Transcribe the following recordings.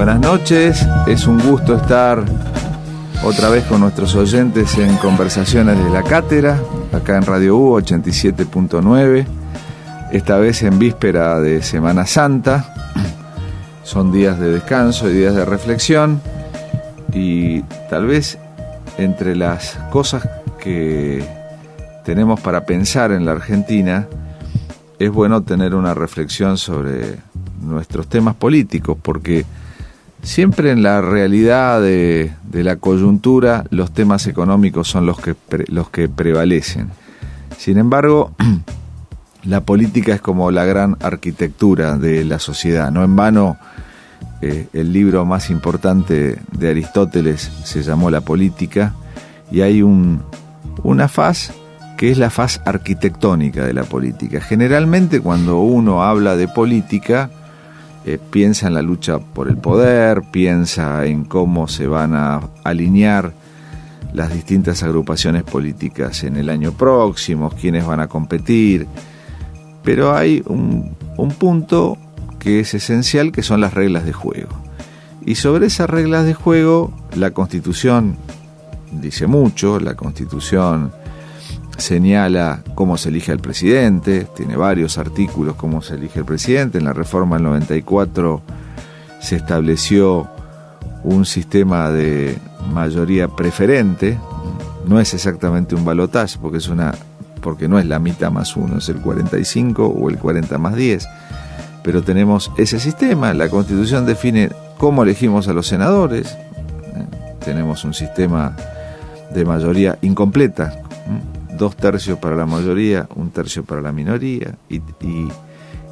Buenas noches, es un gusto estar otra vez con nuestros oyentes en Conversaciones de la Cátedra, acá en Radio U 87.9, esta vez en víspera de Semana Santa. Son días de descanso y días de reflexión, y tal vez entre las cosas que tenemos para pensar en la Argentina, es bueno tener una reflexión sobre nuestros temas políticos, porque siempre en la realidad de la coyuntura los temas económicos son los que prevalecen. Sin embargo, la política es como la gran arquitectura de la sociedad. No en vano, el libro más importante de Aristóteles se llamó La Política, y hay una faz que es la faz arquitectónica de la política. Generalmente cuando uno habla de política, piensa en la lucha por el poder, piensa en cómo se van a alinear las distintas agrupaciones políticas en el año próximo, quiénes van a competir, pero hay un punto que es esencial, que son las reglas de juego. Y sobre esas reglas de juego, la Constitución dice mucho. La Constitución señala cómo se elige al presidente, tiene varios artículos cómo se elige el presidente. En la reforma del 94 se estableció un sistema de mayoría preferente. No es exactamente un balotaje, porque no es la mitad más uno, es el 45 o el 40 más 10. Pero tenemos ese sistema. La Constitución define cómo elegimos a los senadores. Tenemos un sistema de mayoría incompleta, 2/3 para la mayoría, 1/3 para la minoría,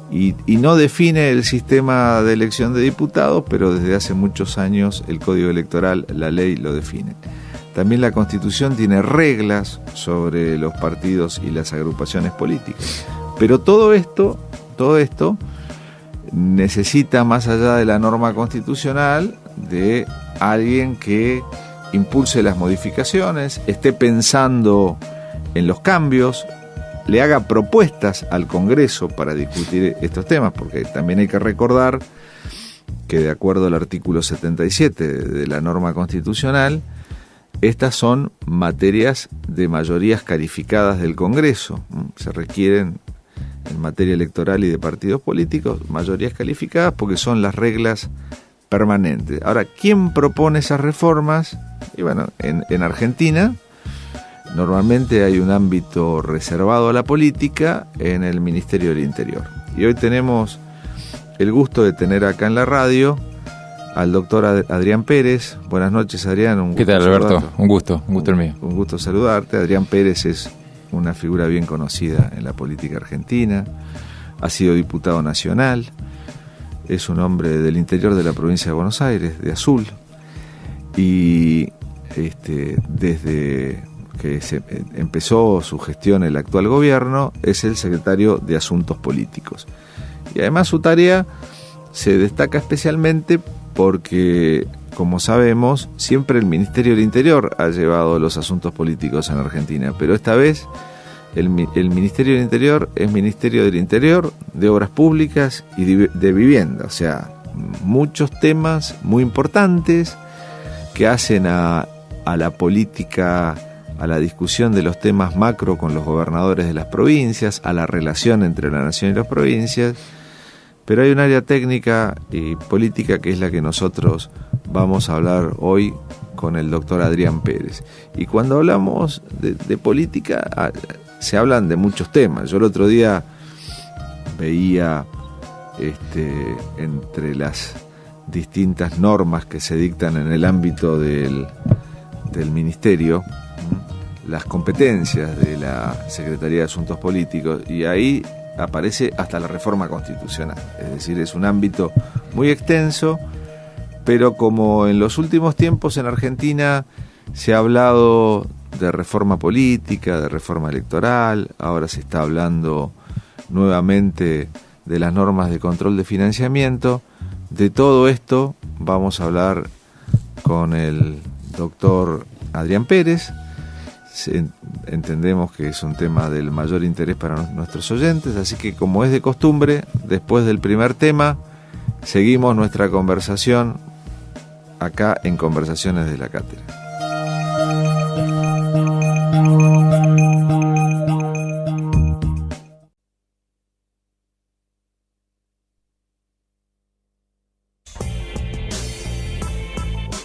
y no define el sistema de elección de diputados, pero desde hace muchos años el Código Electoral, la ley, lo define. También la Constitución tiene reglas sobre los partidos y las agrupaciones políticas. Pero todo esto necesita, más allá de la norma constitucional, de alguien que impulse las modificaciones, esté pensando en los cambios, le haga propuestas al Congreso para discutir estos temas, porque también hay que recordar que, de acuerdo al artículo 77 de la norma constitucional, estas son materias de mayorías calificadas del Congreso. Se requieren, en materia electoral y de partidos políticos, mayorías calificadas, porque son las reglas permanentes. Ahora, ¿quién propone esas reformas? Y bueno, en Argentina normalmente hay un ámbito reservado a la política en el Ministerio del Interior. Y hoy tenemos el gusto de tener acá en la radio al doctor Adrián Pérez. Buenas noches, Adrián. ¿Qué tal, Alberto? Un gusto el mío. Un gusto saludarte. Adrián Pérez es una figura bien conocida en la política argentina. Ha sido diputado nacional. Es un hombre del interior de la provincia de Buenos Aires, de Azul. Y desde que se empezó su gestión el actual gobierno, es el secretario de Asuntos Políticos. Y además su tarea se destaca especialmente porque, como sabemos, siempre el Ministerio del Interior ha llevado los asuntos políticos en Argentina, pero esta vez el Ministerio del Interior es Ministerio del Interior, de Obras Públicas y de Vivienda. O sea, muchos temas muy importantes que hacen a la política, a la discusión de los temas macro con los gobernadores de las provincias, a la relación entre la nación y las provincias. Pero hay un área técnica y política que es la que nosotros vamos a hablar hoy con el doctor Adrián Pérez. Y cuando hablamos de política, se hablan de muchos temas. Yo el otro día veía entre las distintas normas que se dictan en el ámbito del ministerio, las competencias de la Secretaría de Asuntos Políticos, y ahí aparece hasta la reforma constitucional. Es decir, es un ámbito muy extenso, pero como en los últimos tiempos en Argentina se ha hablado de reforma política, de reforma electoral, ahora se está hablando nuevamente de las normas de control de financiamiento. De todo esto vamos a hablar con el doctor Adrián Pérez. Entendemos que es un tema del mayor interés para nuestros oyentes, así que, como es de costumbre, después del primer tema seguimos nuestra conversación acá en Conversaciones de la Cátedra.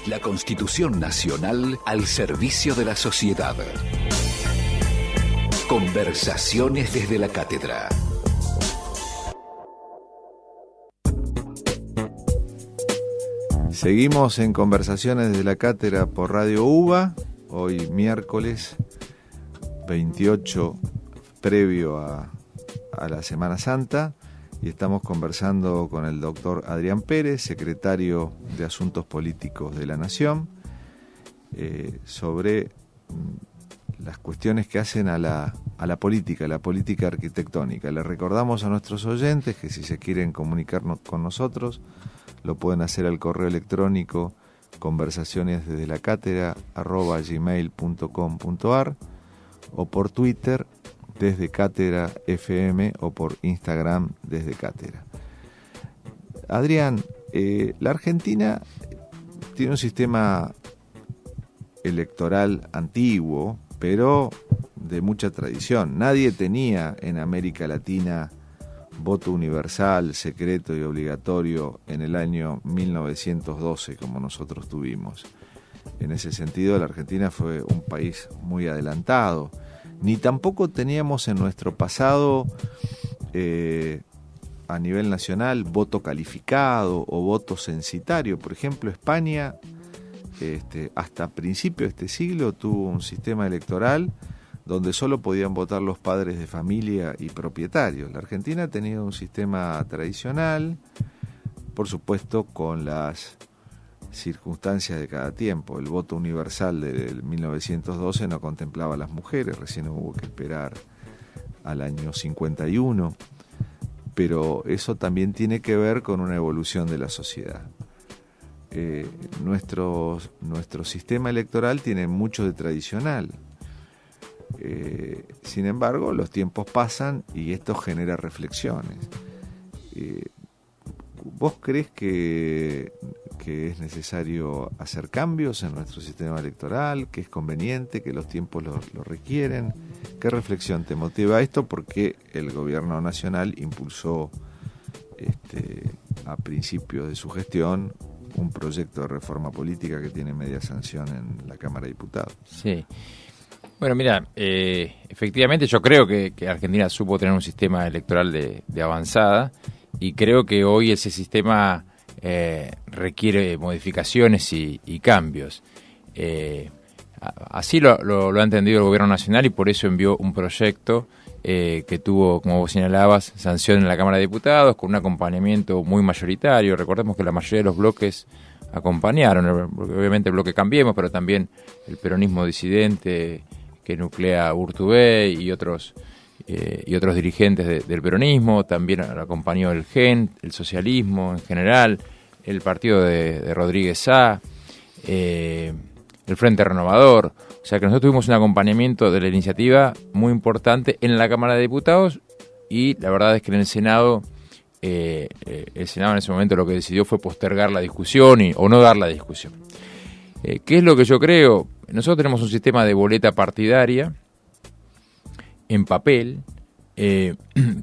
La Constitución Nacional al servicio de la sociedad. Conversaciones desde la Cátedra. Seguimos en Conversaciones desde la Cátedra por Radio UBA, hoy miércoles 28, previo a la Semana Santa, y estamos conversando con el doctor Adrián Pérez, secretario de Asuntos Políticos de la Nación, sobre las cuestiones que hacen a la política arquitectónica. Les recordamos a nuestros oyentes que si se quieren comunicar con nosotros, lo pueden hacer al correo electrónico conversacionesdesdelacátedra@gmail.com.ar o por Twitter desde Cátedra FM o por Instagram desde Cátedra. Adrián, la Argentina tiene un sistema electoral antiguo, pero de mucha tradición. Nadie tenía en América Latina voto universal, secreto y obligatorio en el año 1912 como nosotros tuvimos. En ese sentido, la Argentina fue un país muy adelantado. Ni tampoco teníamos en nuestro pasado a nivel nacional voto calificado o voto censitario. Por ejemplo, España hasta principios de este siglo tuvo un sistema electoral donde solo podían votar los padres de familia y propietarios. La Argentina tenía un sistema tradicional, por supuesto con las circunstancias de cada tiempo. El voto universal del 1912 no contemplaba a las mujeres, recién hubo que esperar al año 51, pero eso también tiene que ver con una evolución de la sociedad. Nuestro sistema electoral tiene mucho de tradicional. Sin embargo, los tiempos pasan y esto genera reflexiones. ¿Vos crees que es necesario hacer cambios en nuestro sistema electoral, que es conveniente, que los tiempos lo requieren? ¿Qué reflexión te motiva esto? Porque el gobierno nacional impulsó a principios de su gestión un proyecto de reforma política que tiene media sanción en la Cámara de Diputados. Sí. Bueno, mira, efectivamente yo creo que Argentina supo tener un sistema electoral de avanzada, y creo que hoy ese sistema requiere modificaciones y cambios. Así lo ha entendido el gobierno nacional, y por eso envió un proyecto que tuvo, como vos señalabas, sanción en la Cámara de Diputados, con un acompañamiento muy mayoritario. Recordemos que la mayoría de los bloques acompañaron, obviamente el bloque Cambiemos, pero también el peronismo disidente que nuclea Urtubey y otros dirigentes del peronismo. También acompañó el GEN, el socialismo en general, el partido de Rodríguez Sá, el Frente Renovador. O sea que nosotros tuvimos un acompañamiento de la iniciativa muy importante en la Cámara de Diputados, y la verdad es que en el Senado, el Senado en ese momento lo que decidió fue postergar la discusión o no dar la discusión. ¿Qué es lo que yo creo? Nosotros tenemos un sistema de boleta partidaria en papel, que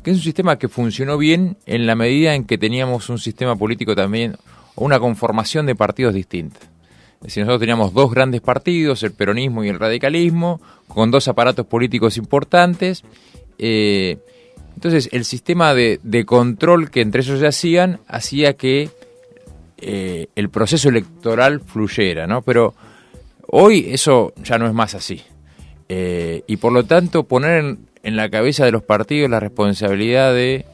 es un sistema que funcionó bien en la medida en que teníamos un sistema político también, o una conformación de partidos distintos. Es decir, nosotros teníamos dos grandes partidos, el peronismo y el radicalismo, con dos aparatos políticos importantes. Entonces, el sistema de control que entre ellos hacía que el proceso electoral fluyera, ¿no? Pero hoy eso ya no es más así. Y por lo tanto, poner en la cabeza de los partidos la responsabilidad de,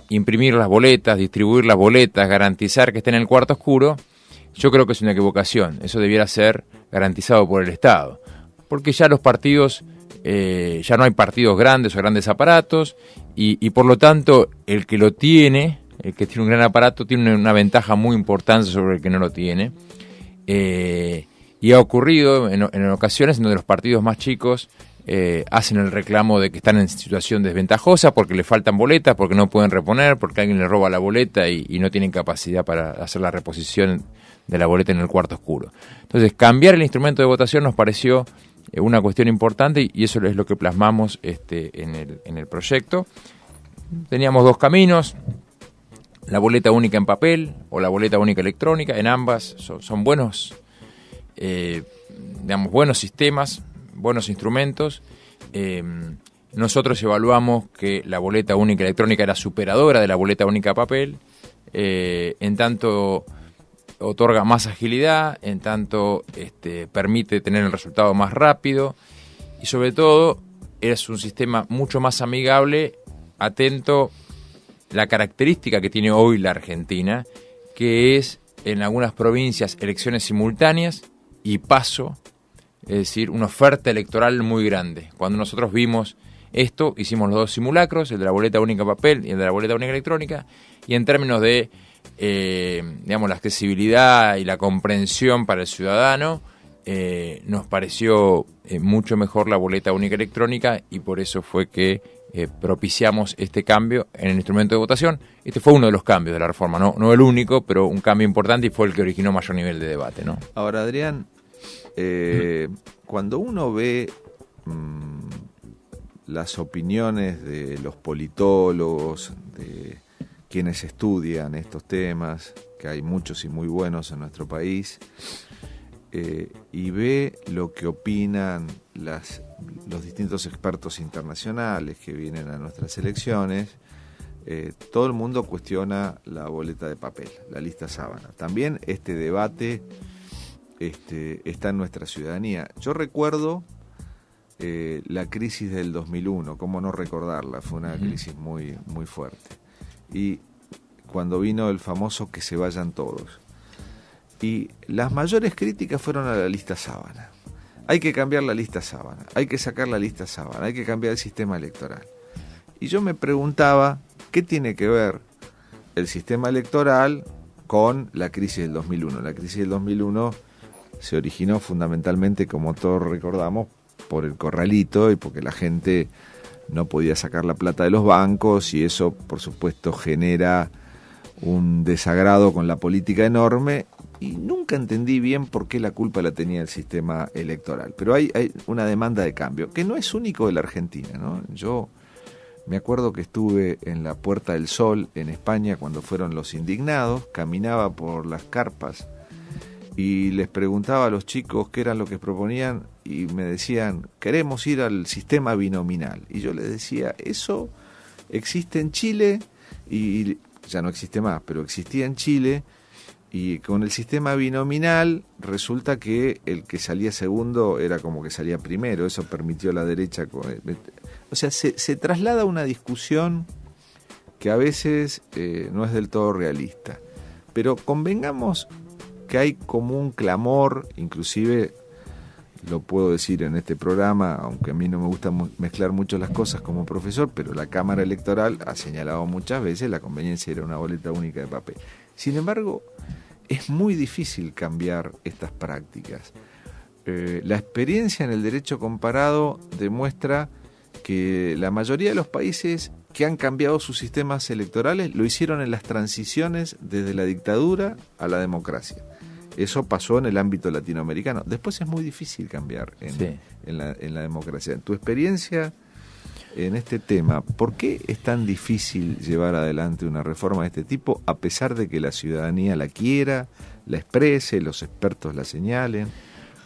imprimir las boletas, distribuir las boletas, garantizar que estén en el cuarto oscuro, yo creo que es una equivocación. Eso debiera ser garantizado por el Estado, porque ya los partidos, ya no hay partidos grandes o grandes aparatos, y por lo tanto el que tiene un gran aparato, tiene una ventaja muy importante sobre el que no lo tiene. Y ha ocurrido en ocasiones en donde los partidos más chicos hacen el reclamo de que están en situación desventajosa porque le faltan boletas, porque no pueden reponer, porque alguien le roba la boleta y no tienen capacidad para hacer la reposición de la boleta en el cuarto oscuro. Entonces, cambiar el instrumento de votación nos pareció una cuestión importante y eso es lo que plasmamos en el proyecto. Teníamos dos caminos, la boleta única en papel o la boleta única electrónica. En ambas son buenos, buenos sistemas, buenos instrumentos. Nosotros evaluamos que la boleta única electrónica era superadora de la boleta única papel, en tanto otorga más agilidad, en tanto permite tener el resultado más rápido y sobre todo es un sistema mucho más amigable, atento la característica que tiene hoy la Argentina, que es en algunas provincias elecciones simultáneas y paso, es decir, una oferta electoral muy grande. Cuando nosotros vimos esto, hicimos los dos simulacros, el de la boleta única papel y el de la boleta única electrónica, y en términos de la accesibilidad y la comprensión para el ciudadano, nos pareció mucho mejor la boleta única electrónica y por eso fue que propiciamos este cambio en el instrumento de votación. Este fue uno de los cambios de la reforma, no el único, pero un cambio importante y fue el que originó mayor nivel de debate, ¿no? Ahora, Adrián, cuando uno ve las opiniones de los politólogos, de quienes estudian estos temas, que hay muchos y muy buenos en nuestro país, y ve lo que opinan los distintos expertos internacionales que vienen a nuestras elecciones, todo el mundo cuestiona la boleta de papel, la lista sábana. También este debate está en nuestra ciudadanía. Yo recuerdo la crisis del 2001, cómo no recordarla, fue una crisis muy, muy fuerte. Y cuando vino el famoso que se vayan todos. Y las mayores críticas fueron a la lista sábana. Hay que cambiar la lista sábana, hay que sacar la lista sábana, hay que cambiar el sistema electoral. Y yo me preguntaba, ¿qué tiene que ver el sistema electoral con la crisis del 2001? La crisis del 2001 se originó fundamentalmente, como todos recordamos, por el corralito y porque la gente no podía sacar la plata de los bancos y eso, por supuesto, genera un desagrado con la política enorme y nunca entendí bien por qué la culpa la tenía el sistema electoral. Pero hay una demanda de cambio, que no es único de la Argentina, ¿no? Yo me acuerdo que estuve en la Puerta del Sol en España cuando fueron los indignados, caminaba por las carpas y les preguntaba a los chicos qué eran lo que proponían y me decían, queremos ir al sistema binominal. Y yo les decía, eso existe en Chile y ya no existe más, pero existía en Chile y con el sistema binominal resulta que el que salía segundo era como que salía primero, eso permitió a la derecha. O sea, se traslada una discusión que a veces no es del todo realista, pero convengamos que hay como un clamor, inclusive lo puedo decir en este programa, aunque a mí no me gusta mezclar mucho las cosas como profesor, pero la Cámara Electoral ha señalado muchas veces la conveniencia de una boleta única de papel. Sin embargo, es muy difícil cambiar estas prácticas. La experiencia en el derecho comparado demuestra que la mayoría de los países que han cambiado sus sistemas electorales lo hicieron en las transiciones desde la dictadura a la democracia. Eso pasó en el ámbito latinoamericano. Después es muy difícil cambiar en la democracia. En tu experiencia en este tema, ¿por qué es tan difícil llevar adelante una reforma de este tipo a pesar de que la ciudadanía la quiera, la exprese, los expertos la señalen?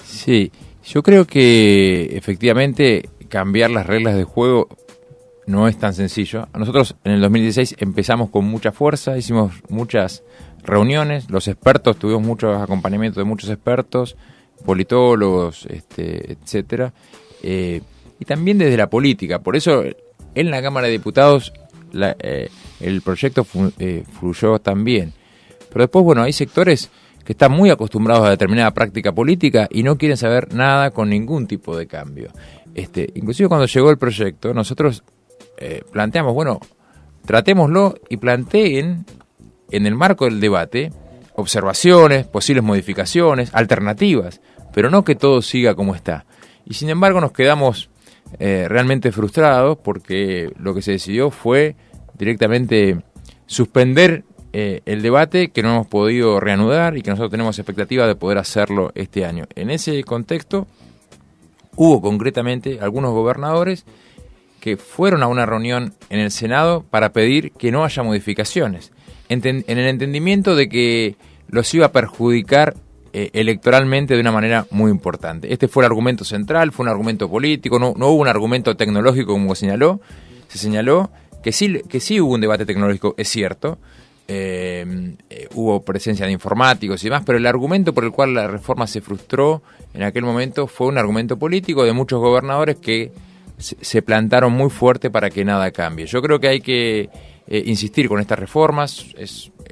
Sí, yo creo que efectivamente cambiar las reglas de juego no es tan sencillo. Nosotros en el 2016 empezamos con mucha fuerza, hicimos muchas reuniones, los expertos, tuvimos muchos acompañamientos de muchos expertos, politólogos, etcétera, y también desde la política. Por eso en la Cámara de Diputados el proyecto fluyó también. Pero después, bueno, hay sectores que están muy acostumbrados a determinada práctica política y no quieren saber nada con ningún tipo de cambio. Inclusive cuando llegó el proyecto, nosotros planteamos, bueno, tratémoslo y planteen en el marco del debate observaciones, posibles modificaciones, alternativas, pero no que todo siga como está. Y sin embargo nos quedamos realmente frustrados porque lo que se decidió fue directamente suspender el debate, que no hemos podido reanudar y que nosotros tenemos expectativa de poder hacerlo este año. En ese contexto hubo concretamente algunos gobernadores que fueron a una reunión en el Senado para pedir que no haya modificaciones, en el entendimiento de que los iba a perjudicar electoralmente de una manera muy importante. Este fue el argumento central, fue un argumento político, no hubo un argumento tecnológico como se señaló que sí hubo un debate tecnológico, es cierto, hubo presencia de informáticos y demás, pero el argumento por el cual la reforma se frustró en aquel momento fue un argumento político de muchos gobernadores que se plantaron muy fuerte para que nada cambie. Yo creo que hay que insistir con estas reformas,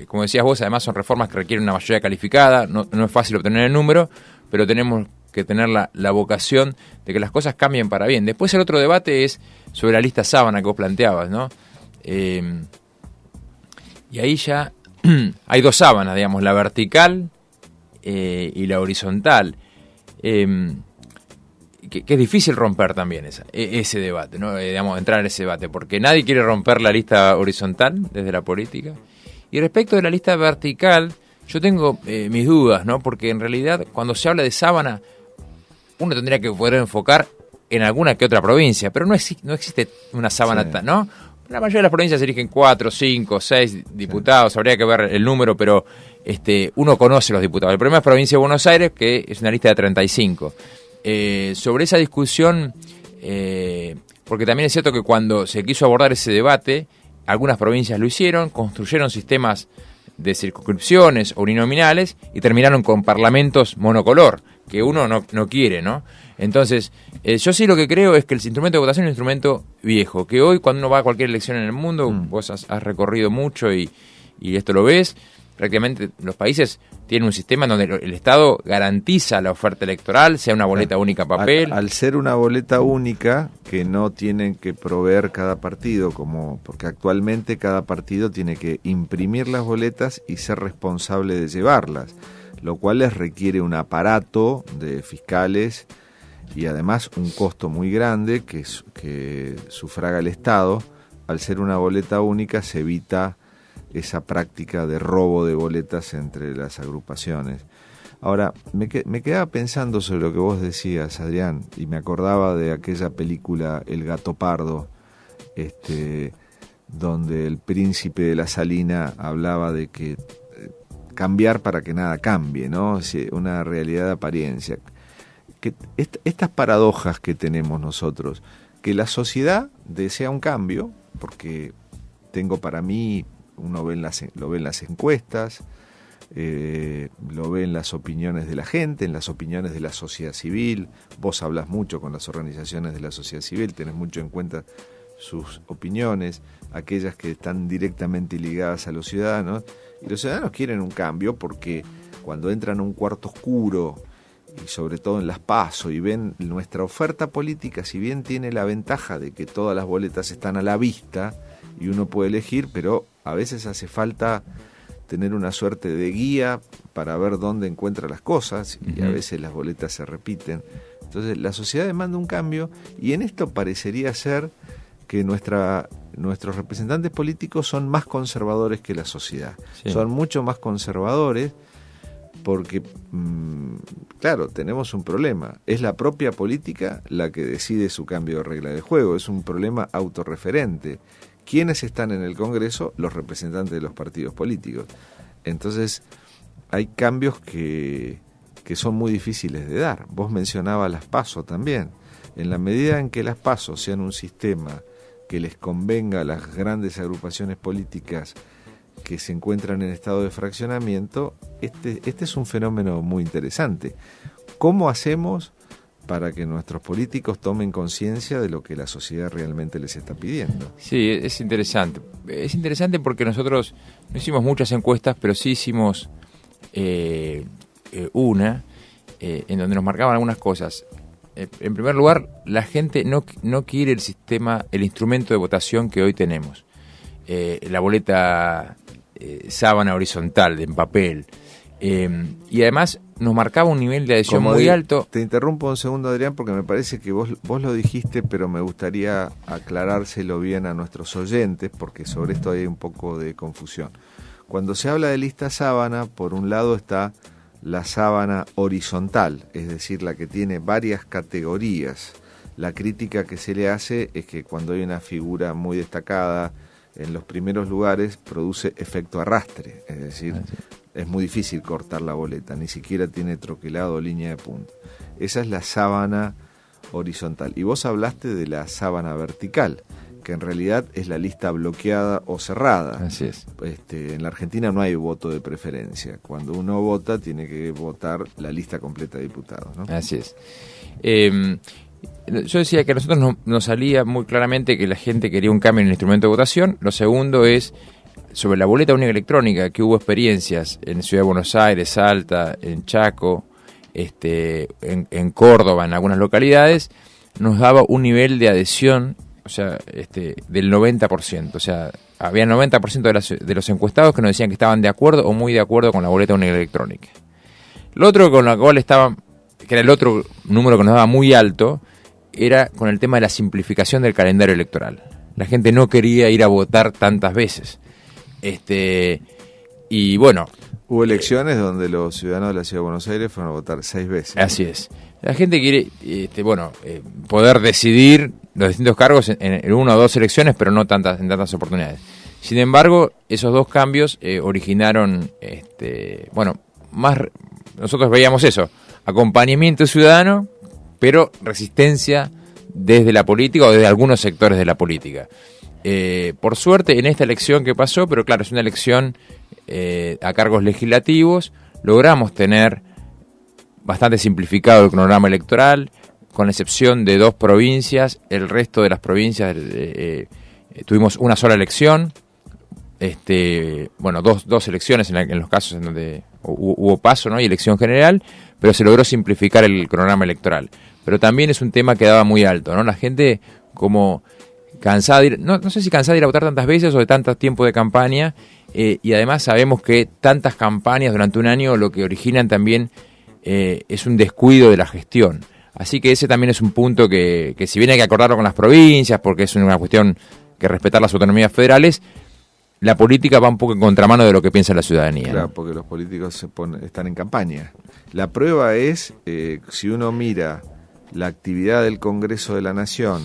como decías vos, además son reformas que requieren una mayoría calificada, no es fácil obtener el número, pero tenemos que tener la vocación de que las cosas cambien para bien. Después el otro debate es sobre la lista sábana que vos planteabas, ¿no? Y ahí ya hay dos sábanas, digamos, la vertical y la horizontal. Que es difícil romper también ese debate, ¿no? Digamos, entrar en ese debate, porque nadie quiere romper la lista horizontal desde la política. Y respecto de la lista vertical, yo tengo mis dudas, ¿no? Porque en realidad, cuando se habla de sábana, uno tendría que poder enfocar en alguna que otra provincia, pero no existe una sábana, sí, ¿no? La mayoría de las provincias se eligen 4, 5, 6 diputados, sí. Habría que ver el número, pero uno conoce los diputados. El problema es Provincia de Buenos Aires, que es una lista de 35. Sobre esa discusión, porque también es cierto que cuando se quiso abordar ese debate, algunas provincias lo hicieron, construyeron sistemas de circunscripciones uninominales y terminaron con parlamentos monocolor, que uno no quiere, ¿no? Entonces, yo sí lo que creo es que el instrumento de votación es un instrumento viejo, que hoy cuando uno va a cualquier elección en el mundo, vos has recorrido mucho y esto lo ves, prácticamente los países tienen un sistema en donde el Estado garantiza la oferta electoral, sea una boleta única papel. Al ser una boleta única que no tienen que proveer cada partido, porque actualmente cada partido tiene que imprimir las boletas y ser responsable de llevarlas, lo cual les requiere un aparato de fiscales y además un costo muy grande que sufraga el Estado. Al ser una boleta única se evita esa práctica de robo de boletas entre las agrupaciones. Ahora, me quedaba pensando sobre lo que vos decías, Adrián, y me acordaba de aquella película El gato pardo, donde el príncipe de la Salina hablaba de que cambiar para que nada cambie, ¿no? Una realidad de apariencia. Que estas paradojas que tenemos nosotros, que la sociedad desea un cambio, porque tengo para mí, uno lo ve en las encuestas, lo ve en las opiniones de la gente, en las opiniones de la sociedad civil. Vos hablas mucho con las organizaciones de la sociedad civil, tenés mucho en cuenta sus opiniones, aquellas que están directamente ligadas a los ciudadanos. Y los ciudadanos quieren un cambio porque cuando entran a un cuarto oscuro, y sobre todo en las PASO, y ven nuestra oferta política, si bien tiene la ventaja de que todas las boletas están a la vista y uno puede elegir, pero a veces hace falta tener una suerte de guía para ver dónde encuentra las cosas, y a veces las boletas se repiten. Entonces la sociedad demanda un cambio, y en esto parecería ser que nuestros representantes políticos son más conservadores que la sociedad. Sí. Son mucho más conservadores porque, claro, tenemos un problema. Es la propia política la que decide su cambio de regla de juego. Es un problema autorreferente. ¿Quiénes están en el Congreso? Los representantes de los partidos políticos. Entonces, hay cambios que son muy difíciles de dar. Vos mencionabas las PASO también. En la medida en que las PASO sean un sistema que les convenga a las grandes agrupaciones políticas que se encuentran en estado de fraccionamiento, este es un fenómeno muy interesante. ¿Cómo hacemos para que nuestros políticos tomen conciencia de lo que la sociedad realmente les está pidiendo? Sí, es interesante. Es interesante porque nosotros no hicimos muchas encuestas, pero sí hicimos una en donde nos marcaban algunas cosas. En primer lugar, la gente no quiere el instrumento de votación que hoy tenemos. La boleta sábana horizontal en papel. Y además nos marcaba un nivel de adhesión muy alto. Te interrumpo un segundo, Adrián, porque me parece que vos lo dijiste, pero me gustaría aclarárselo bien a nuestros oyentes, porque sobre esto hay un poco de confusión. Cuando se habla de lista sábana, por un lado está la sábana horizontal, es decir, la que tiene varias categorías. La crítica que se le hace es que cuando hay una figura muy destacada en los primeros lugares, produce efecto arrastre, es decir, es muy difícil cortar la boleta, ni siquiera tiene troquelado o línea de punta. Esa es la sábana horizontal. Y vos hablaste de la sábana vertical, que en realidad es la lista bloqueada o cerrada. Así es. En la Argentina no hay voto de preferencia. Cuando uno vota, tiene que votar la lista completa de diputados, ¿no? Así es. Yo decía que a nosotros nos salía muy claramente que la gente quería un cambio en el instrumento de votación. Lo segundo es sobre la boleta única electrónica, que hubo experiencias en Ciudad de Buenos Aires, Salta, en Chaco, en Córdoba, en algunas localidades, nos daba un nivel de adhesión, o sea, del 90%. O sea, había 90% de los encuestados que nos decían que estaban de acuerdo o muy de acuerdo con la boleta única electrónica. Lo otro con la cual estaban, que era el otro número que nos daba muy alto, era con el tema de la simplificación del calendario electoral. La gente no quería ir a votar tantas veces. Y bueno... Hubo elecciones donde los ciudadanos de la Ciudad de Buenos Aires fueron a votar 6 veces. Así es. La gente quiere poder decidir los distintos cargos en una o dos elecciones, pero no en tantas oportunidades. Sin embargo, esos dos cambios originaron, nosotros veíamos eso, acompañamiento ciudadano, pero resistencia desde la política o desde algunos sectores de la política. Por suerte, en esta elección que pasó, pero claro, es una elección a cargos legislativos, logramos tener bastante simplificado el cronograma electoral, con excepción de 2 provincias. El resto de las provincias tuvimos una sola elección, dos elecciones en los casos en donde hubo paso, ¿no? Y elección general, pero se logró simplificar el cronograma electoral. Pero también es un tema que daba muy alto, ¿no? La gente como cansada de ir, no sé si cansada de ir a votar tantas veces o de tanto tiempo de campaña, y además sabemos que tantas campañas durante un año lo que originan también es un descuido de la gestión. Así que ese también es un punto que si bien hay que acordarlo con las provincias, porque es una cuestión que respetar las autonomías federales, la política va un poco en contramano de lo que piensa la ciudadanía. Claro, ¿no? porque los políticos están en campaña. La prueba es, si uno mira la actividad del Congreso de la Nación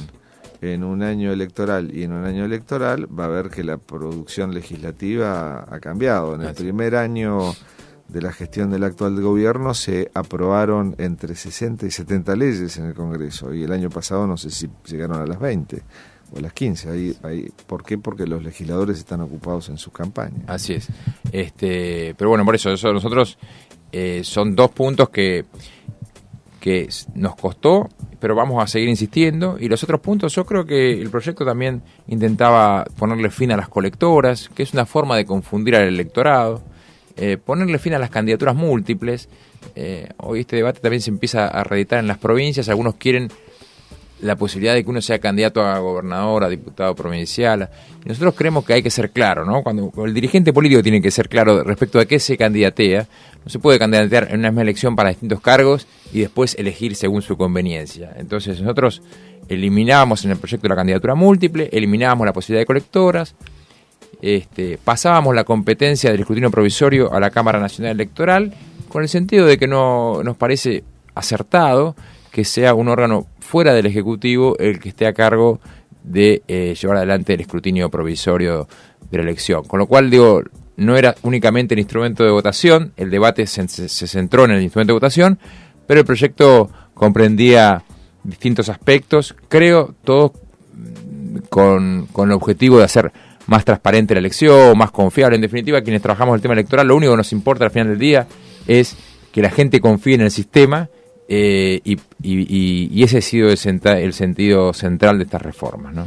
en un año electoral y en un año electoral, va a ver que la producción legislativa ha cambiado. En el primer año de la gestión del actual gobierno se aprobaron entre 60 y 70 leyes en el Congreso, y el año pasado no sé si llegaron a las 20 o a las 15. ¿Por qué? Porque los legisladores están ocupados en sus campañas. Así es. Pero bueno, por eso nosotros son 2 puntos que nos costó, pero vamos a seguir insistiendo. Y los otros puntos, yo creo que el proyecto también intentaba ponerle fin a las colectoras, que es una forma de confundir al electorado, ponerle fin a las candidaturas múltiples. Hoy este debate también se empieza a reeditar en las provincias. Algunos quieren la posibilidad de que uno sea candidato a gobernador, a diputado provincial. Y nosotros creemos que hay que ser claro, ¿no? Cuando el dirigente político tiene que ser claro respecto a qué se candidatea. No se puede candidatear en una misma elección para distintos cargos y después elegir según su conveniencia. Entonces nosotros eliminábamos en el proyecto la candidatura múltiple, eliminábamos la posibilidad de colectoras, pasábamos la competencia del escrutinio provisorio a la Cámara Nacional Electoral, con el sentido de que no nos parece acertado que sea un órgano fuera del Ejecutivo el que esté a cargo de llevar adelante el escrutinio provisorio de la elección. Con lo cual, no era únicamente el instrumento de votación, el debate se centró en el instrumento de votación, pero el proyecto comprendía distintos aspectos, creo, todos con el objetivo de hacer más transparente la elección, más confiable. En definitiva, quienes trabajamos el tema electoral, lo único que nos importa al final del día es que la gente confíe en el sistema, y ese ha sido el sentido central de estas reformas, ¿no?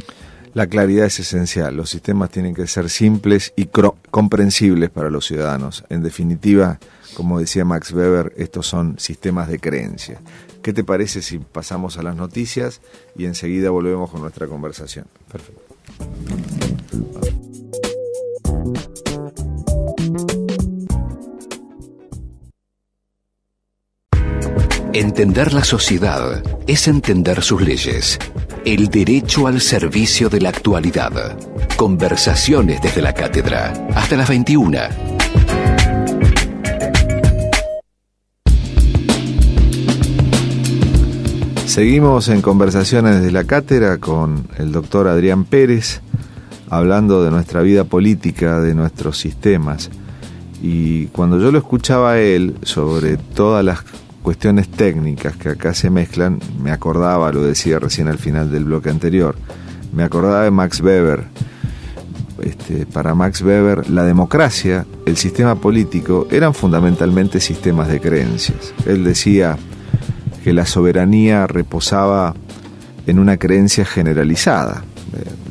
La claridad es esencial. Los sistemas tienen que ser simples y comprensibles para los ciudadanos. En definitiva, como decía Max Weber, estos son sistemas de creencia. ¿Qué te parece si pasamos a las noticias y enseguida volvemos con nuestra conversación? Perfecto. Entender la sociedad es entender sus leyes. El derecho al servicio de la actualidad. Conversaciones desde la cátedra. Hasta las 21. Seguimos en Conversaciones desde la cátedra con el doctor Adrián Pérez, hablando de nuestra vida política, de nuestros sistemas. Y cuando yo lo escuchaba a él sobre todas las cuestiones técnicas que acá se mezclan, me acordaba, lo decía recién al final del bloque anterior, me acordaba de Max Weber. Para Max Weber, la democracia, el sistema político, eran fundamentalmente sistemas de creencias. Él decía que la soberanía reposaba en una creencia generalizada.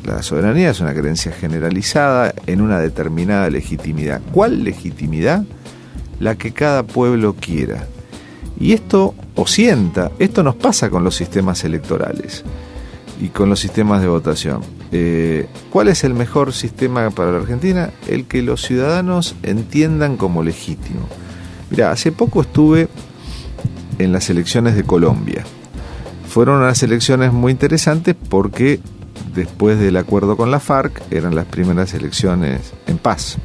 La soberanía es una creencia generalizada en una determinada legitimidad. ¿Cuál legitimidad? La que cada pueblo quiera. Y esto nos pasa con los sistemas electorales y con los sistemas de votación. ¿Cuál es el mejor sistema para la Argentina? El que los ciudadanos entiendan como legítimo. Mirá, hace poco estuve en las elecciones de Colombia. Fueron unas elecciones muy interesantes porque después del acuerdo con la FARC eran las primeras elecciones en paz.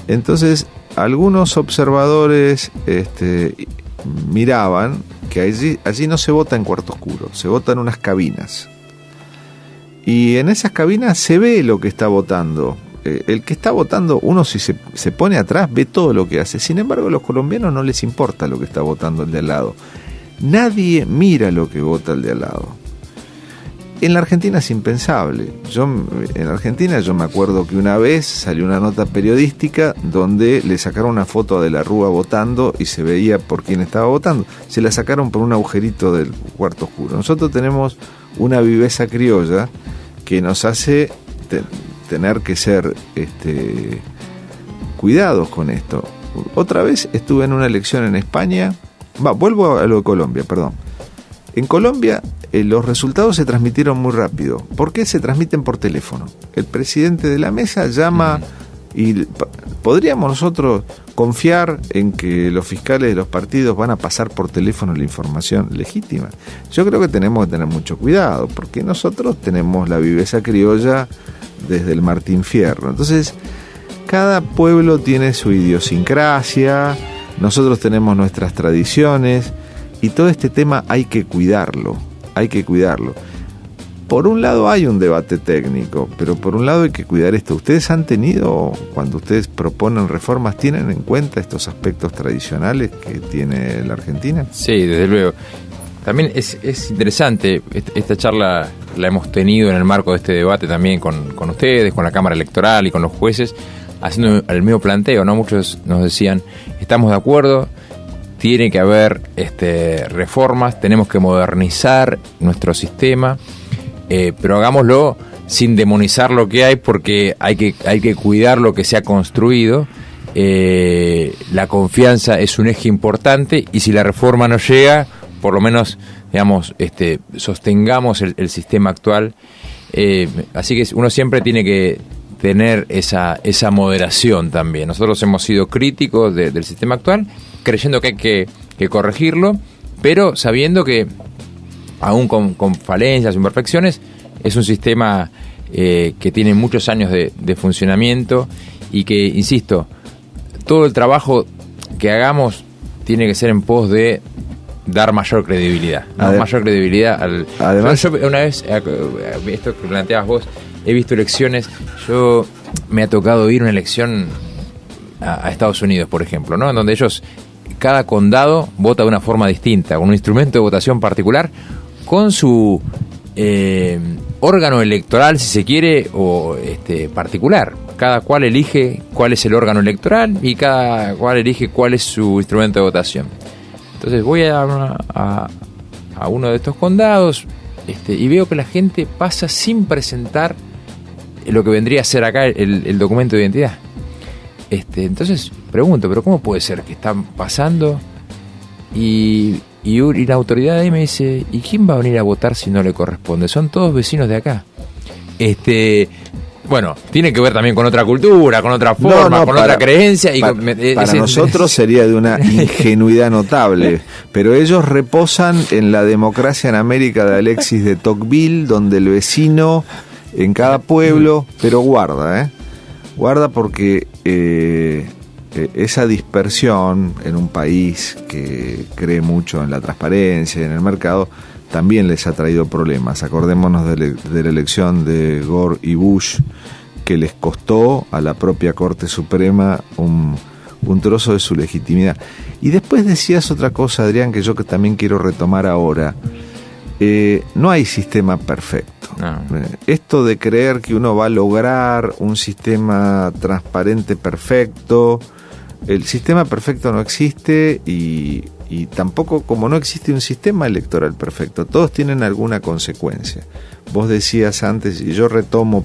Entonces, algunos observadores miraban que allí no se vota en cuarto oscuro, se vota en unas cabinas. Y en esas cabinas se ve lo que está votando. El que está votando, uno si se pone atrás, ve todo lo que hace. Sin embargo, a los colombianos no les importa lo que está votando el de al lado. Nadie mira lo que vota el de al lado. En la Argentina es impensable. En la Argentina yo me acuerdo que una vez salió una nota periodística donde le sacaron una foto a De la Rúa votando y se veía por quién estaba votando. Se la sacaron por un agujerito del cuarto oscuro. Nosotros tenemos una viveza criolla que nos hace tener que ser cuidados con esto. Otra vez estuve en una elección en España. Vuelvo a lo de Colombia, perdón. En Colombia los resultados se transmitieron muy rápido. ¿Por qué? Se transmiten por teléfono. El presidente de la mesa llama y ¿podríamos nosotros confiar en que los fiscales de los partidos van a pasar por teléfono la información legítima? Yo creo que tenemos que tener mucho cuidado porque nosotros tenemos la viveza criolla desde el Martín Fierro. Entonces, cada pueblo tiene su idiosincrasia, nosotros tenemos nuestras tradiciones y todo este tema hay que cuidarlo. Por un lado hay un debate técnico, pero por un lado hay que cuidar esto. ¿Ustedes han tenido, cuando ustedes proponen reformas, tienen en cuenta estos aspectos tradicionales que tiene la Argentina? Sí, desde luego. También es interesante, esta charla la hemos tenido en el marco de este debate también con ustedes, con la Cámara Electoral y con los jueces, haciendo el mismo planteo, ¿no? Muchos nos decían, estamos de acuerdo, tiene que haber reformas, tenemos que modernizar nuestro sistema, pero hagámoslo sin demonizar lo que hay, porque hay que cuidar lo que se ha construido. La confianza es un eje importante y si la reforma no llega, por lo menos, digamos, sostengamos el sistema actual. Así que uno siempre tiene que tener esa moderación también. Nosotros hemos sido críticos del sistema actual, creyendo que hay que corregirlo, pero sabiendo que, aún con falencias, imperfecciones, es un sistema que tiene muchos años de funcionamiento y que, insisto, todo el trabajo que hagamos tiene que ser en pos de dar mayor credibilidad, ¿no? Mayor credibilidad al... Además, yo una vez, esto que planteabas vos, he visto elecciones, me ha tocado ir a una elección a Estados Unidos, por ejemplo, ¿no? En donde cada condado vota de una forma distinta, con un instrumento de votación particular, con su órgano electoral, si se quiere, o particular. Cada cual elige cuál es el órgano electoral y cada cual elige cuál es su instrumento de votación. Entonces voy a uno de estos condados y veo que la gente pasa sin presentar lo que vendría a ser acá el documento de identidad. Entonces pregunto, ¿pero cómo puede ser que están pasando? Y la autoridad ahí me dice, ¿y quién va a venir a votar si no le corresponde? Son todos vecinos de acá. Bueno, tiene que ver también con otra cultura, con otra forma, con otra creencia. Y para nosotros sería de una ingenuidad notable, pero ellos reposan en la democracia en América de Alexis de Tocqueville, donde el vecino en cada pueblo, pero guarda porque esa dispersión en un país que cree mucho en la transparencia y en el mercado también les ha traído problemas. Acordémonos de la elección de Gore y Bush, que les costó a la propia Corte Suprema un trozo de su legitimidad. Y después decías otra cosa, Adrián, que yo que también quiero retomar ahora. No hay sistema perfecto. No. Esto de creer que uno va a lograr un sistema transparente perfecto, el sistema perfecto no existe y tampoco, como no existe un sistema electoral perfecto, todos tienen alguna consecuencia. Vos decías antes, y yo retomo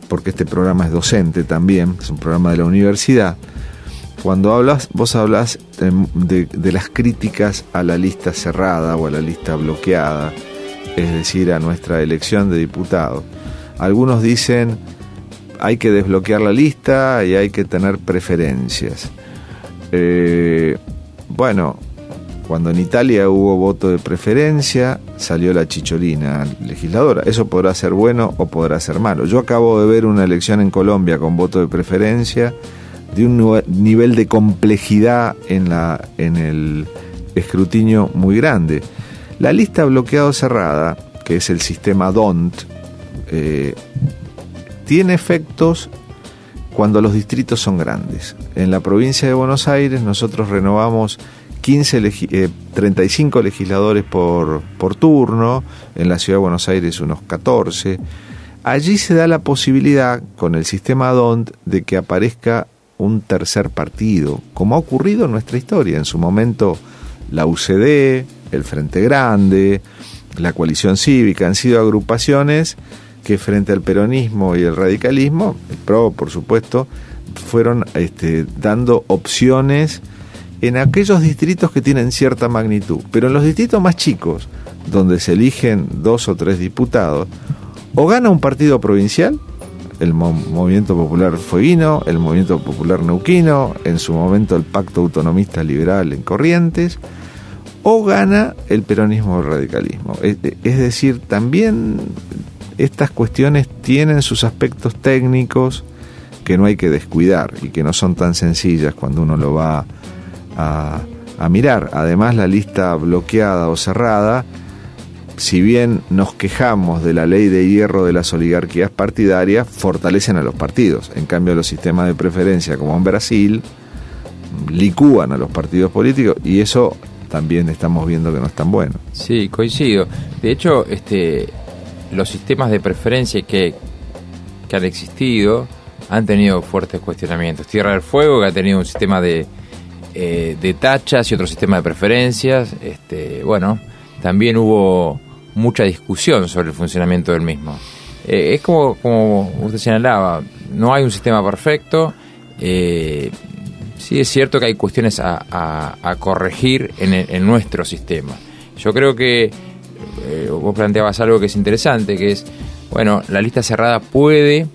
porque este programa es docente también, es un programa de la universidad. Cuando vos hablas de las críticas a la lista cerrada o a la lista bloqueada, es decir, a nuestra elección de diputados. Algunos dicen hay que desbloquear la lista y hay que tener preferencias. Bueno, cuando en Italia hubo voto de preferencia, salió la chicholina legisladora. Eso podrá ser bueno o podrá ser malo. Yo acabo de ver una elección en Colombia con voto de preferencia, de un nivel de complejidad en el escrutinio muy grande. La lista bloqueada o cerrada, que es el sistema DONT, tiene efectos cuando los distritos son grandes. En la provincia de Buenos Aires nosotros renovamos 35 legisladores por turno, en la ciudad de Buenos Aires unos 14. Allí se da la posibilidad, con el sistema DONT, de que aparezca un tercer partido, como ha ocurrido en nuestra historia. En su momento la UCD, el Frente Grande, la Coalición Cívica han sido agrupaciones que frente al peronismo y el radicalismo, el PRO por supuesto, fueron dando opciones en aquellos distritos que tienen cierta magnitud. Pero en los distritos más chicos, donde se eligen 2 o 3 diputados, o gana un partido provincial, el Movimiento Popular Fueguino, el Movimiento Popular Neuquino, en su momento el Pacto Autonomista Liberal en Corrientes, o gana el peronismo o el radicalismo. Es decir, también estas cuestiones tienen sus aspectos técnicos que no hay que descuidar y que no son tan sencillas cuando uno lo va a mirar. Además, la lista bloqueada o cerrada, si bien nos quejamos de la ley de hierro de las oligarquías partidarias, fortalecen a los partidos. En cambio, los sistemas de preferencia, como en Brasil, licúan a los partidos políticos, y eso también estamos viendo que no es tan bueno. Sí, coincido. De hecho, los sistemas de preferencia que han existido han tenido fuertes cuestionamientos. Tierra del Fuego, que ha tenido un sistema de tachas y otro sistema de preferencias. Bueno, también hubo mucha discusión sobre el funcionamiento del mismo. Es como usted señalaba, no hay un sistema perfecto. Sí es cierto que hay cuestiones a corregir en nuestro sistema. Yo creo que vos planteabas algo que es interesante, que es, bueno, la lista cerrada puede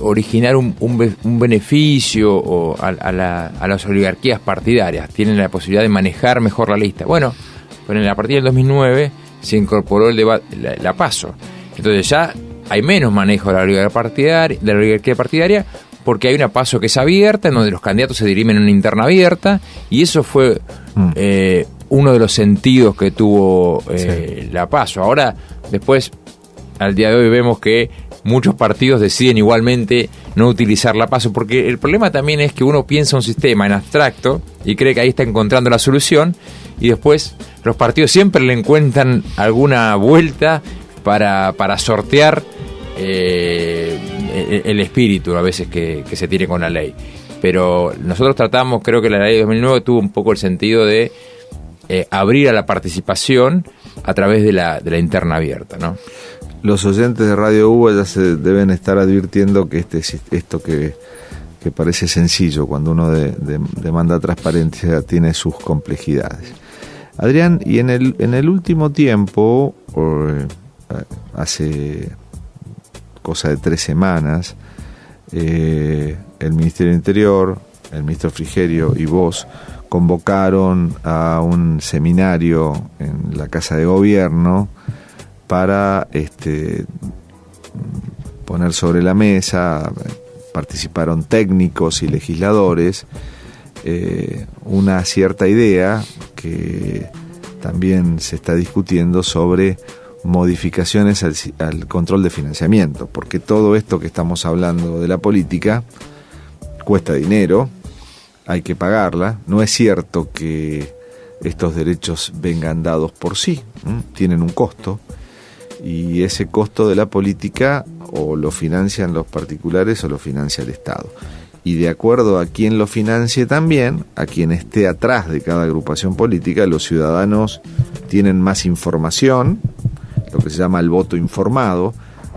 originar un beneficio a las oligarquías partidarias. Tienen la posibilidad de manejar mejor la lista. Bueno, pero a partir del 2009 se incorporó el debate, la PASO. Entonces ya hay menos manejo de la oligarquía partidaria, porque hay una PASO que es abierta, en donde los candidatos se dirimen en una interna abierta, y eso fue uno de los sentidos que tuvo la PASO. Ahora, después, al día de hoy vemos que muchos partidos deciden igualmente no utilizar la PASO, porque el problema también es que uno piensa un sistema en abstracto y cree que ahí está encontrando la solución, y después los partidos siempre le encuentran alguna vuelta para sortear el espíritu a veces que se tiene con la ley. Pero nosotros tratamos, creo que la ley de 2009 tuvo un poco el sentido de abrir a la participación a través de la interna abierta, ¿no? Los oyentes de Radio UBA ya se deben estar advirtiendo que esto que parece sencillo cuando uno demanda transparencia tiene sus complejidades. Adrián, y en el último tiempo, hace cosa de 3 semanas, el Ministerio del Interior, el ministro Frigerio y vos convocaron a un seminario en la Casa de Gobierno para poner sobre la mesa, participaron técnicos y legisladores, una cierta idea que también se está discutiendo sobre modificaciones al control de financiamiento, porque todo esto que estamos hablando de la política cuesta dinero, hay que pagarla. No es cierto que estos derechos vengan dados por sí, tienen un costo, y ese costo de la política o lo financian los particulares o lo financia el Estado. Y de acuerdo a quien lo financie también, a quien esté atrás de cada agrupación política, los ciudadanos tienen más información, lo que se llama el voto informado,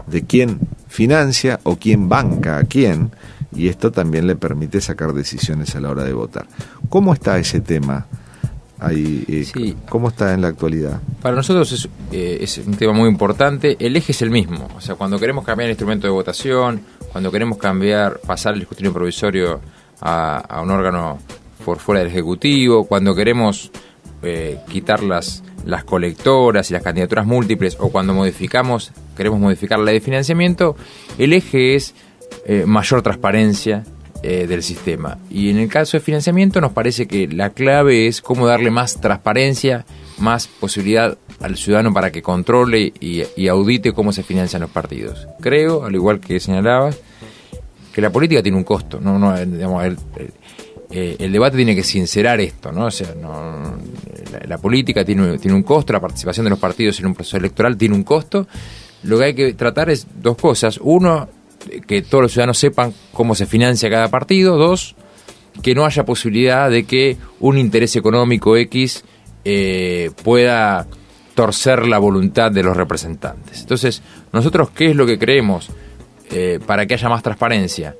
de quién financia o quién banca a quién, y esto también le permite sacar decisiones a la hora de votar. ¿Cómo está ese tema ahí? Sí. ¿Cómo está en la actualidad? Para nosotros es un tema muy importante. El eje es el mismo. O sea, cuando queremos cambiar el instrumento de votación, cuando queremos pasar el escrutinio provisorio a un órgano por fuera del Ejecutivo, cuando queremos quitar las colectoras y las candidaturas múltiples, o cuando queremos modificar la ley de financiamiento, el eje es mayor transparencia del sistema. Y en el caso de financiamiento nos parece que la clave es cómo darle más transparencia, más posibilidad al ciudadano para que controle y audite cómo se financian los partidos. Creo, al igual que señalabas, que la política tiene un costo. Digamos, el debate tiene que sincerar esto, ¿no? O sea, la política tiene un costo, la participación de los partidos en un proceso electoral tiene un costo. Lo que hay que tratar es 2 cosas. 1, que todos los ciudadanos sepan cómo se financia cada partido. 2, que no haya posibilidad de que un interés económico X pueda torcer la voluntad de los representantes. Entonces, nosotros, ¿qué es lo que creemos para que haya más transparencia?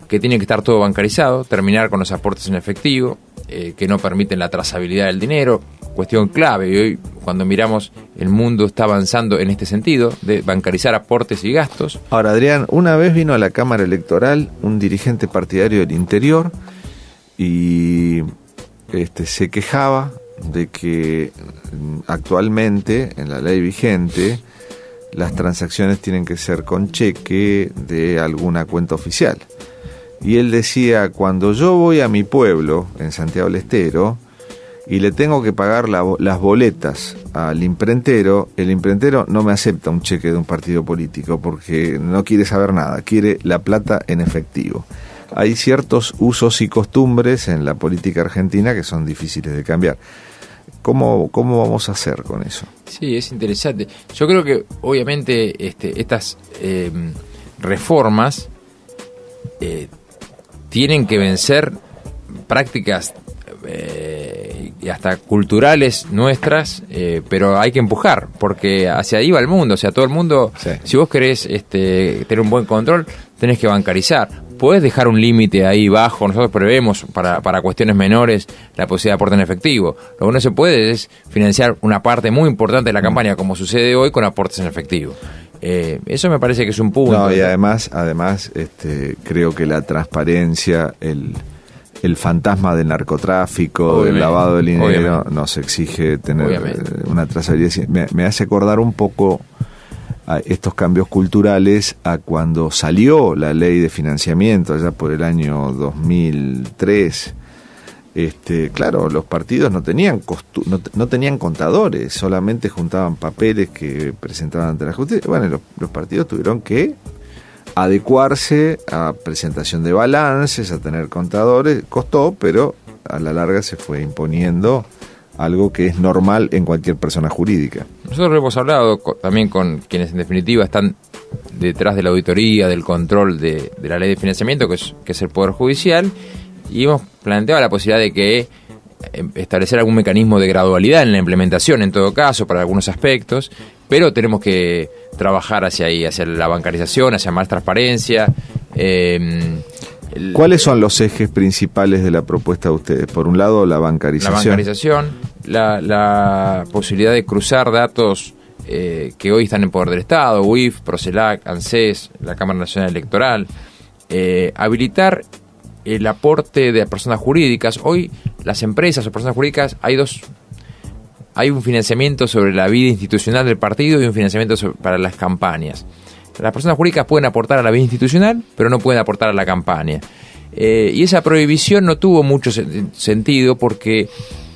Que tiene que estar todo bancarizado, terminar con los aportes en efectivo, que no permiten la trazabilidad del dinero, cuestión clave. Y hoy, cuando miramos, el mundo está avanzando en este sentido, de bancarizar aportes y gastos. Ahora, Adrián, una vez vino a la Cámara Electoral un dirigente partidario del Interior y se quejaba de que actualmente, en la ley vigente, las transacciones tienen que ser con cheque de alguna cuenta oficial. Y él decía, cuando yo voy a mi pueblo, en Santiago del Estero, y le tengo que pagar las boletas al imprentero, el imprentero no me acepta un cheque de un partido político porque no quiere saber nada, quiere la plata en efectivo. Hay ciertos usos y costumbres en la política argentina que son difíciles de cambiar. ¿Cómo vamos a hacer con eso? Sí, es interesante. Yo creo que obviamente estas reformas tienen que vencer prácticas y hasta culturales nuestras, pero hay que empujar, porque hacia ahí va el mundo. O sea, todo el mundo, sí. Si vos querés tener un buen control, tenés que bancarizar. Podés dejar un límite ahí bajo. Nosotros prevemos para cuestiones menores la posibilidad de aporte en efectivo. Lo que no se puede es financiar una parte muy importante de la campaña, como sucede hoy, con aportes en efectivo. Eso me parece que es un punto. No, y además creo que la transparencia, el fantasma del narcotráfico, obviamente, del lavado de dinero, obviamente, nos exige tener una trazabilidad. Me hace acordar un poco a estos cambios culturales a cuando salió la ley de financiamiento allá por el año 2003. Claro, los partidos no tenían contadores, solamente juntaban papeles que presentaban ante la justicia. Bueno, los partidos tuvieron que adecuarse a presentación de balances, a tener contadores. Costó, pero a la larga se fue imponiendo algo que es normal en cualquier persona jurídica. Nosotros hemos hablado también con quienes en definitiva están detrás de la auditoría, del control de la ley de financiamiento, que es el Poder Judicial, y hemos planteado la posibilidad de que establecer algún mecanismo de gradualidad en la implementación, en todo caso, para algunos aspectos, pero tenemos que trabajar hacia ahí, hacia la bancarización, hacia más transparencia. ¿Cuáles son los ejes principales de la propuesta de ustedes? Por un lado, la bancarización. La posibilidad de cruzar datos que hoy están en poder del Estado, UIF, Procelac, ANSES, la Cámara Nacional Electoral, habilitar el aporte de personas jurídicas. Hoy las empresas o personas jurídicas hay un financiamiento sobre la vida institucional del partido y un financiamiento para las campañas. Las personas jurídicas pueden aportar a la vida institucional, pero no pueden aportar a la campaña. Y esa prohibición no tuvo mucho sentido porque,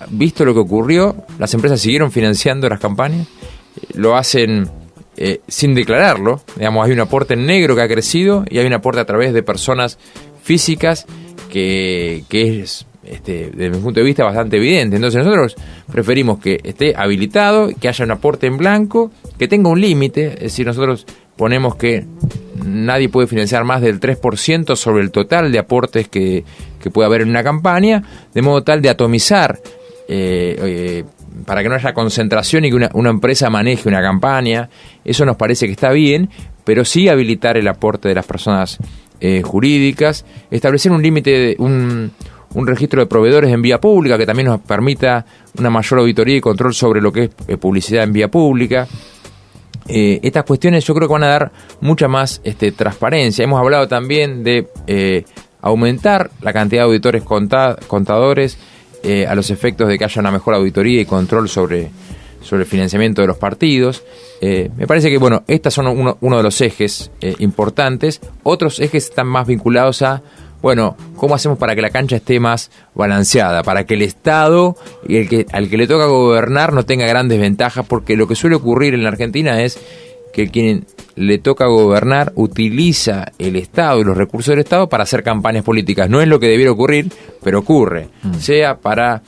visto lo que ocurrió, las empresas siguieron financiando las campañas, lo hacen sin declararlo. Digamos, hay un aporte en negro que ha crecido y hay un aporte a través de personas físicas que es, desde mi punto de vista, bastante evidente. Entonces nosotros preferimos que esté habilitado, que haya un aporte en blanco, que tenga un límite. Es decir, nosotros ponemos que nadie puede financiar más del 3% sobre el total de aportes que puede haber en una campaña, de modo tal de atomizar, para que no haya concentración y que una empresa maneje una campaña. Eso nos parece que está bien, pero sí habilitar el aporte de las personas jurídicas, establecer un límite, un registro de proveedores en vía pública que también nos permita una mayor auditoría y control sobre lo que es publicidad en vía pública. Estas cuestiones yo creo que van a dar mucha más transparencia. Hemos hablado también de aumentar la cantidad de auditores contadores a los efectos de que haya una mejor auditoría y control sobre el financiamiento de los partidos. Me parece que, bueno, estos son uno de los ejes importantes. Otros ejes están más vinculados a, bueno, ¿cómo hacemos para que la cancha esté más balanceada? Para que el Estado y al que le toca gobernar no tenga grandes ventajas, porque lo que suele ocurrir en la Argentina es que quien le toca gobernar utiliza el Estado y los recursos del Estado para hacer campañas políticas. No es lo que debiera ocurrir, pero ocurre. Sea para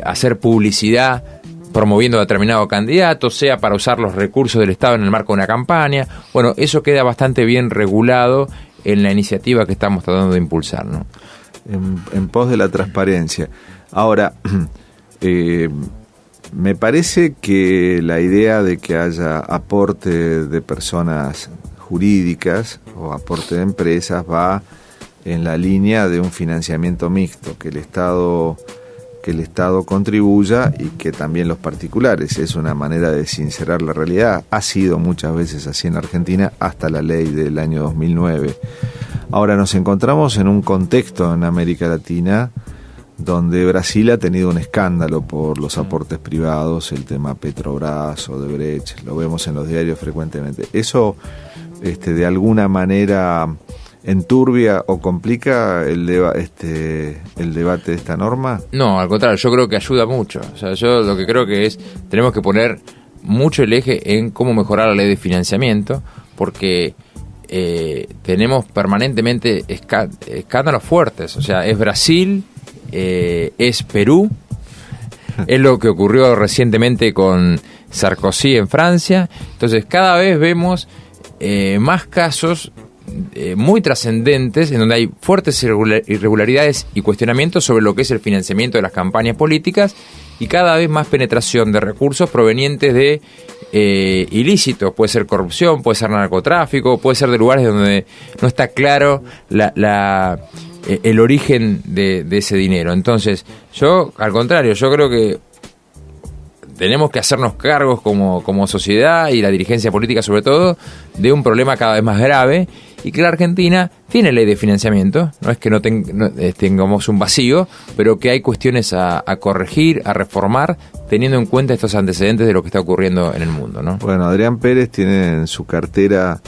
hacer publicidad promoviendo a determinado candidato, sea para usar los recursos del Estado en el marco de una campaña. Bueno, eso queda bastante bien regulado en la iniciativa que estamos tratando de impulsar, ¿no? En pos de la transparencia. Ahora, me parece que la idea de que haya aporte de personas jurídicas o aporte de empresas va en la línea de un financiamiento mixto, que el Estado contribuya y que también los particulares. Es una manera de sincerar la realidad. Ha sido muchas veces así en Argentina hasta la ley del año 2009. Ahora nos encontramos en un contexto en América Latina donde Brasil ha tenido un escándalo por los aportes privados, el tema Petrobras, Odebrecht, lo vemos en los diarios frecuentemente. ¿Eso de alguna manera enturbia o complica el debate de esta norma? No, al contrario, yo creo que ayuda mucho. O sea, yo lo que creo que tenemos que poner mucho el eje en cómo mejorar la ley de financiamiento, porque tenemos permanentemente escándalos fuertes. O sea, es Brasil, es Perú, es lo que ocurrió recientemente con Sarkozy en Francia. Entonces, cada vez vemos más casos muy trascendentes en donde hay fuertes irregularidades y cuestionamientos sobre lo que es el financiamiento de las campañas políticas, y cada vez más penetración de recursos provenientes de ilícitos. Puede ser corrupción, puede ser narcotráfico, puede ser de lugares donde no está claro el origen de ese dinero. Entonces, yo, al contrario, yo creo que tenemos que hacernos cargos como sociedad y la dirigencia política sobre todo de un problema cada vez más grave, y que la Argentina tiene ley de financiamiento. No es que no tengamos un vacío, pero que hay cuestiones a corregir, a reformar, teniendo en cuenta estos antecedentes de lo que está ocurriendo en el mundo, ¿no? Bueno, Adrián Pérez tiene en su cartera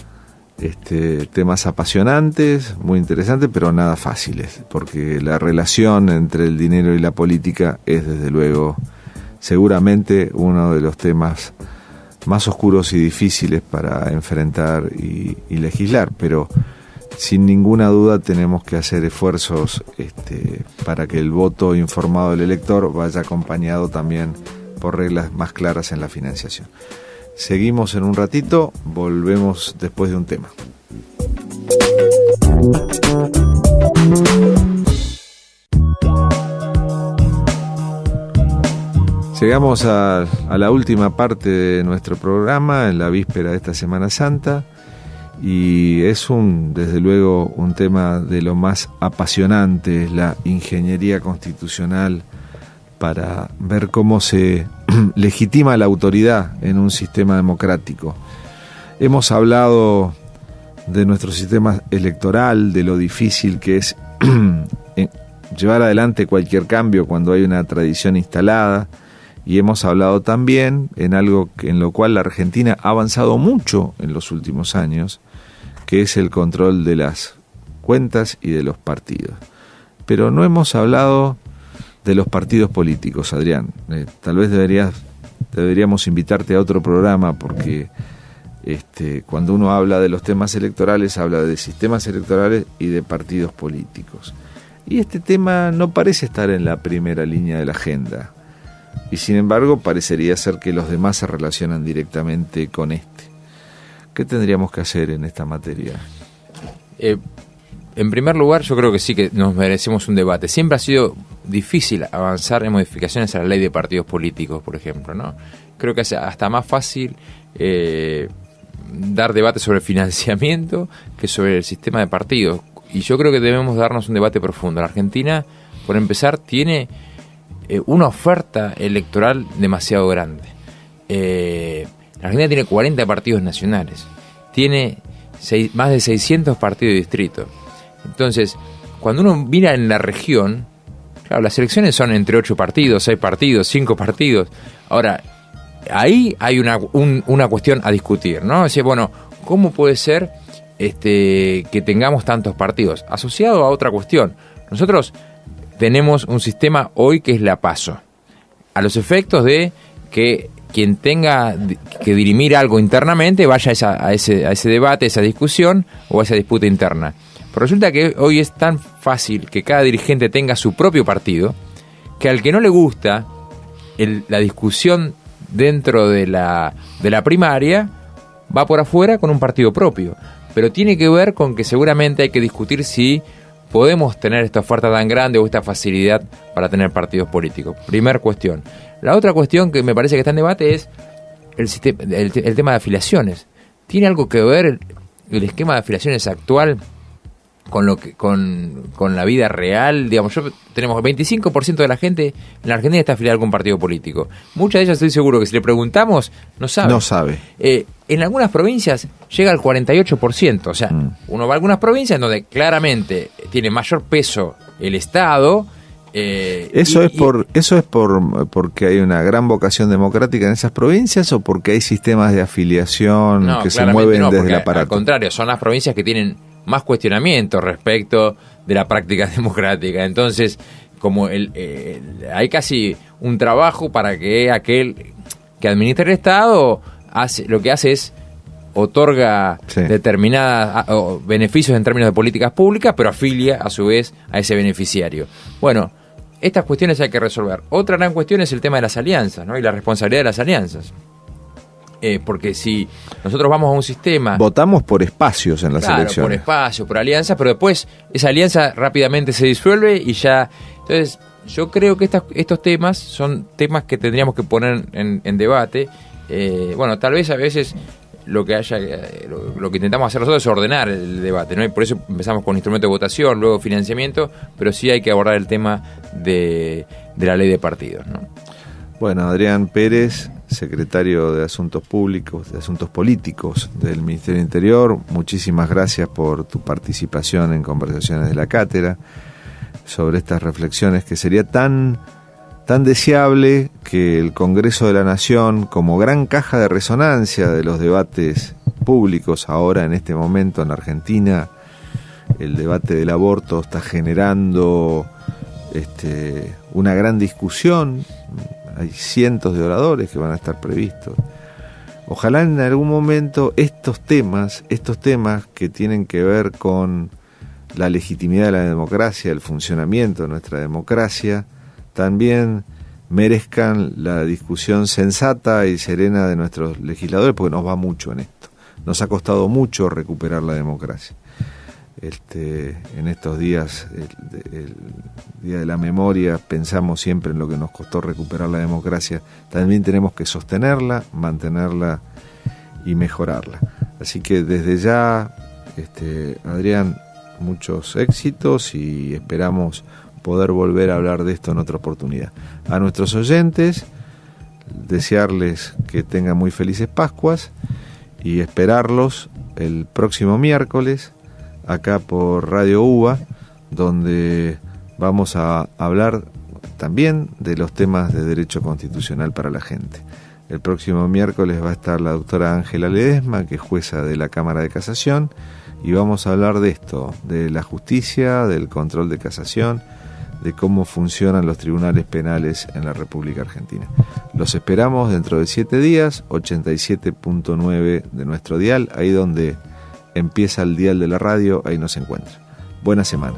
temas apasionantes, muy interesantes, pero nada fáciles, porque la relación entre el dinero y la política es, desde luego, seguramente uno de los temas más oscuros y difíciles para enfrentar y legislar, pero sin ninguna duda tenemos que hacer esfuerzos para que el voto informado del elector vaya acompañado también por reglas más claras en la financiación. Seguimos en un ratito, volvemos después de un tema. Llegamos a la última parte de nuestro programa, en la víspera de esta Semana Santa, y es desde luego un tema de lo más apasionante, es la ingeniería constitucional para ver cómo se legitima la autoridad en un sistema democrático. Hemos hablado de nuestro sistema electoral, de lo difícil que es llevar adelante cualquier cambio cuando hay una tradición instalada, y hemos hablado también en algo en lo cual la Argentina ha avanzado mucho en los últimos años, que es el control de las cuentas y de los partidos. Pero no hemos hablado de los partidos políticos, Adrián. Tal vez deberíamos invitarte a otro programa, porque cuando uno habla de los temas electorales, habla de sistemas electorales y de partidos políticos. Y este tema no parece estar en la primera línea de la agenda. Y sin embargo, parecería ser que los demás se relacionan directamente con este. ¿Qué tendríamos que hacer en esta materia? En primer lugar, yo creo que sí que nos merecemos un debate. Siempre ha sido difícil avanzar en modificaciones a la ley de partidos políticos, por ejemplo, ¿no? Creo que es hasta más fácil dar debate sobre el financiamiento que sobre el sistema de partidos. Y yo creo que debemos darnos un debate profundo. La Argentina, por empezar, tiene una oferta electoral demasiado grande. La Argentina tiene 40 partidos nacionales, tiene más de 600 partidos de distrito. Entonces, cuando uno mira en la región, claro, las elecciones son entre 8 partidos, 6 partidos, 5 partidos. Ahora, ahí hay una cuestión a discutir, ¿no? Es decir, bueno, ¿cómo puede ser que tengamos tantos partidos? Asociado a otra cuestión, nosotros tenemos un sistema hoy que es la PASO, a los efectos de que quien tenga que dirimir algo internamente vaya a ese debate, a esa discusión o a esa disputa interna. Pero resulta que hoy es tan fácil que cada dirigente tenga su propio partido, que al que no le gusta la discusión dentro de la primaria, va por afuera con un partido propio. Pero tiene que ver con que seguramente hay que discutir si podemos tener esta oferta tan grande o esta facilidad para tener partidos políticos. Primer cuestión. La otra cuestión que me parece que está en debate es el tema de afiliaciones. ¿Tiene algo que ver el esquema de afiliaciones actual con la vida real? Digamos, tenemos 25% de la gente en la Argentina está afiliada a algún partido político. Muchas de ellas, estoy seguro que si le preguntamos, no sabe. No sabe. En algunas provincias llega al 48%. O sea, uno va a algunas provincias en donde claramente tiene mayor peso el Estado. ¿Eso es porque hay una gran vocación democrática en esas provincias o porque hay sistemas de afiliación que se mueven desde el aparato? Al contrario, son las provincias que tienen más cuestionamiento respecto de la práctica democrática. Entonces, como hay casi un trabajo para que aquel que administra el Estado lo que hace es otorga determinadas beneficios en términos de políticas públicas, pero afilia a su vez a ese beneficiario. Bueno, estas cuestiones hay que resolver. Otra gran cuestión es el tema de las alianzas, ¿no? Y la responsabilidad de las alianzas. Porque si nosotros vamos a un sistema... Votamos por espacios en las elecciones. Claro, por espacios, por alianzas, pero después esa alianza rápidamente se disuelve y ya... Entonces, yo creo que estos temas son temas que tendríamos que poner en debate. Bueno, tal vez a veces lo que intentamos hacer nosotros es ordenar el debate, ¿no? Y por eso empezamos con instrumento de votación, luego financiamiento, pero sí hay que abordar el tema de la ley de partidos, ¿no? Bueno, Adrián Pérez, secretario de Asuntos Públicos, de Asuntos Políticos del Ministerio del Interior, muchísimas gracias por tu participación en Conversaciones de la Cátedra sobre estas reflexiones, que sería tan deseable que el Congreso de la Nación, como gran caja de resonancia de los debates públicos ahora en este momento en Argentina, el debate del aborto está generando una gran discusión. Hay cientos de oradores que van a estar previstos. Ojalá en algún momento estos temas que tienen que ver con la legitimidad de la democracia, el funcionamiento de nuestra democracia, también merezcan la discusión sensata y serena de nuestros legisladores, porque nos va mucho en esto. Nos ha costado mucho recuperar la democracia. En estos días, el Día de la Memoria, pensamos siempre en lo que nos costó recuperar la democracia. También tenemos que sostenerla, mantenerla y mejorarla. Así que desde ya, Adrián, muchos éxitos y esperamos poder volver a hablar de esto en otra oportunidad. A nuestros oyentes, desearles que tengan muy felices Pascuas y esperarlos el próximo miércoles acá por Radio UBA, donde vamos a hablar también de los temas de derecho constitucional para la gente. El próximo miércoles va a estar la doctora Ángela Ledesma, que es jueza de la Cámara de Casación, y vamos a hablar de esto, de la justicia, del control de casación, de cómo funcionan los tribunales penales en la República Argentina. Los esperamos dentro de 7 días, 87.9 de nuestro dial, ahí donde empieza el dial de la radio, ahí nos encuentra. Buena semana.